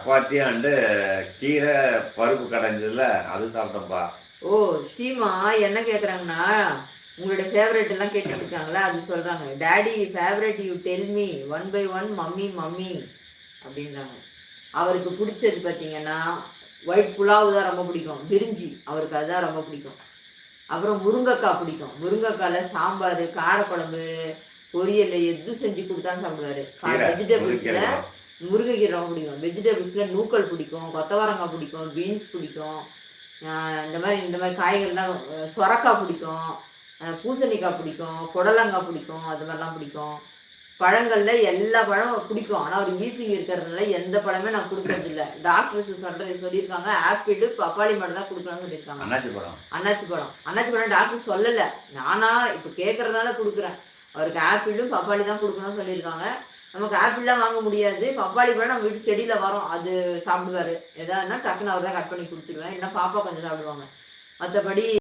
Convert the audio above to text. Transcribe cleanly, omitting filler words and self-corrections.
சப்பாத்தியாண்டு கீரை பருப்பு கடைஞ்சதுல அது சாப்பிட்டோம்ப்பா. ஓ! ஸ்ரீமா என்ன கேட்குறாங்கன்னா, உங்களுடைய ஃபேவரைட் எல்லாம் கேட்டுட்டு இருக்காங்களா, அது சொல்றாங்க. Daddy favourite you tell me one by one mummy mummy அப்படின்றாங்க. அவருக்கு பிடிச்சது பார்த்தீங்கன்னா, ஒயிட் புலாவ் தான் ரொம்ப பிடிக்கும். பிரிஞ்சி அவருக்கு அதுதான் ரொம்ப பிடிக்கும். அப்புறம் முருங்கைக்காய் பிடிக்கும். முருங்கைக்கால சாம்பார், காரக்குழம்பு, பொரியல் எது செஞ்சு கொடுத்தாலும் சாப்பிடுவாரு. கீரை, வெஜிடபிள்ஸில் முருங்கைக்கீரை கூட. முருங்கைக்கீரை ரொம்ப பிடிக்கும். வெஜிடபிள்ஸில் நூக்கல் பிடிக்கும், கொத்தவரங்காய் பிடிக்கும், பீன்ஸ் பிடிக்கும். இந்த மாதிரி காய்கறிலாம் சொரக்காய் பிடிக்கும், பூசணிக்காய் பிடிக்கும், புடலங்காய் பிடிக்கும், அது மாதிரிலாம் பிடிக்கும். பழங்களில் எல்லா பழமும் பிடிக்கும். ஆனால் ஒரு வீசிங் இருக்கிறதுனால எந்த பழமே நான் கொடுக்கறதில்ல. டாக்டர்ஸ் சொல்லியிருக்காங்க ஆப்பிள் பப்பாளி மட்டும் தான் கொடுக்கணும்னு சொல்லியிருக்காங்க. அன்னாச்சி பழம் டாக்டர் சொல்லலை, நானா இப்போ கேட்குறதுனால கொடுக்குறேன். அவருக்கு ஆப்பிளும் பப்பாளி தான் கொடுக்கணும்னு சொல்லியிருக்காங்க. நமக்கு ஆப்பிள்லாம் வாங்க முடியாது. பப்பாளி பழம் நம்ம வீட்டு செடியில் வரும், அது சாப்பிடுவார். எதாவதுனா டக்குன்னு அவர் தான் கட் பண்ணி கொடுத்துருவேன். இல்லைன்னா பாப்பா கொஞ்சம் சாப்பிடுவாங்க. மற்றபடி